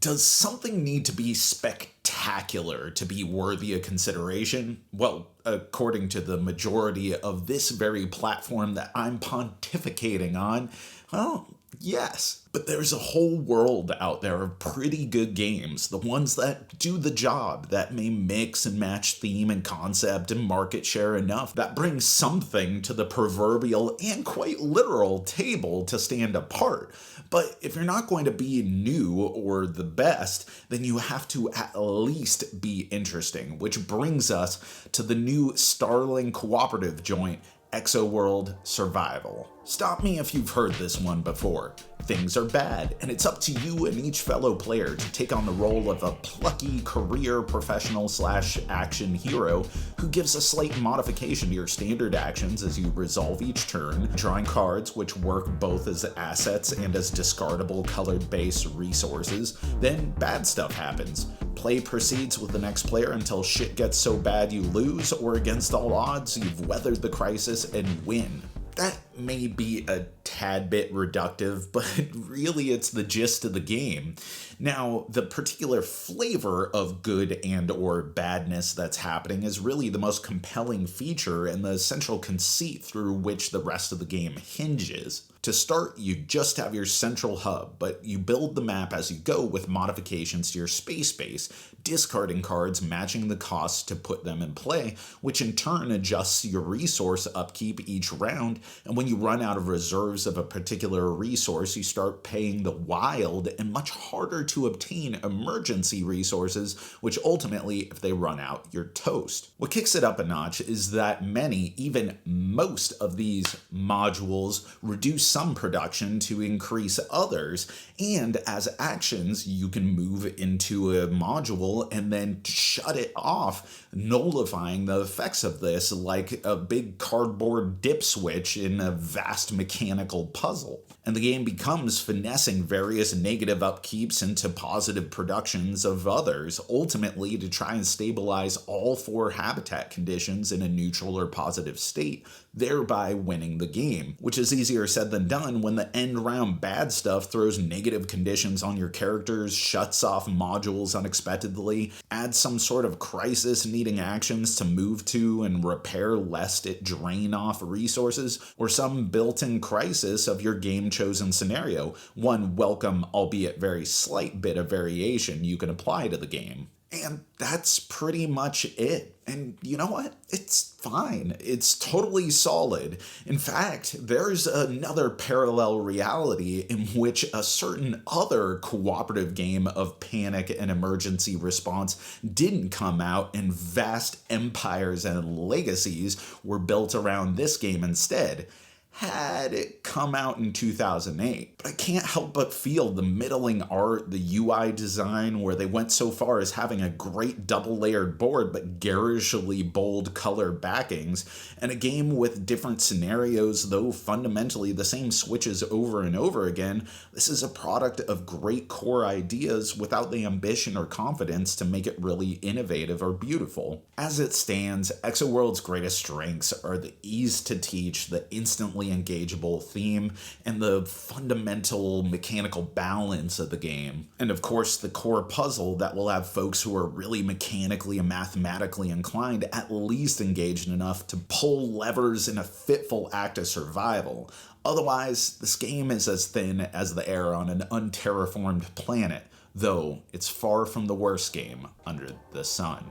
Does something need to be spectacular to be worthy of consideration? Well, according to the majority of this very platform that I'm pontificating on, well, yes. But there's a whole world out there of pretty good games, the ones that do the job, that may mix and match theme and concept and market share enough, that brings something to the proverbial and quite literal table to stand apart. But if you're not going to be new or the best, then you have to at least be interesting, which brings us to the new Starling cooperative joint, Exoworld Survival. Stop me if you've heard this one before. Things are bad, and it's up to you and each fellow player to take on the role of a plucky career professional/action hero who gives a slight modification to your standard actions as you resolve each turn, drawing cards which work both as assets and as discardable colored base resources. Then bad stuff happens. Play proceeds with the next player until shit gets so bad you lose, or against all odds, you've weathered the crisis and win. That may be a tad bit reductive, but really it's the gist of the game. Now, the particular flavor of good and or badness that's happening is really the most compelling feature and the central conceit through which the rest of the game hinges. To start, you just have your central hub, but you build the map as you go with modifications to your space base, discarding cards matching the cost to put them in play, which in turn adjusts your resource upkeep each round, and when you run out of reserves of a particular resource, you start paying the wild and much harder to obtain emergency resources, which ultimately, if they run out, you're toast. What kicks it up a notch is that many, even most of these modules reduce some production to increase others, and as actions you can move into a module and then shut it off, nullifying the effects of this like a big cardboard dip switch in a vast mechanical puzzle. And the game becomes finessing various negative upkeeps into positive productions of others, ultimately to try and stabilize all four habitat conditions in a neutral or positive state, thereby winning the game, which is easier said than done when the end round bad stuff throws negative conditions on your characters, shuts off modules unexpectedly, adds some sort of crisis needing actions to move to and repair lest it drain off resources, or some built-in crisis of your game-chosen scenario, one welcome, albeit very slight bit of variation you can apply to the game. And that's pretty much it. And you know what? It's fine. It's totally solid. In fact, there's another parallel reality in which a certain other cooperative game of panic and emergency response didn't come out, and vast empires and legacies were built around this game instead. Had it come out in 2008. But I can't help but feel the middling art, the UI design, where they went so far as having a great double-layered board but garishly bold color backings, and a game with different scenarios, though fundamentally the same switches over and over again. This is a product of great core ideas without the ambition or confidence to make it really innovative or beautiful. As it stands, Exoworld's greatest strengths are the ease to teach, the instantly engageable theme, and the fundamental mechanical balance of the game. And of course, the core puzzle that will have folks who are really mechanically and mathematically inclined at least engaged enough to pull levers in a fitful act of survival. Otherwise, this game is as thin as the air on an unterraformed planet, though it's far from the worst game under the sun.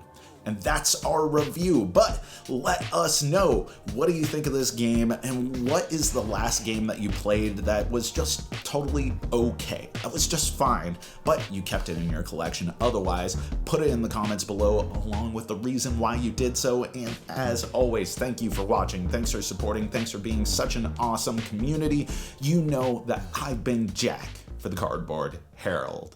And that's our review, but let us know, what do you think of this game, and what is the last game that you played that was just totally okay? That was just fine, but you kept it in your collection. Otherwise, put it in the comments below along with the reason why you did so, and as always, thank you for watching, thanks for supporting, thanks for being such an awesome community. You know that I've been Jack for the Cardboard Herald.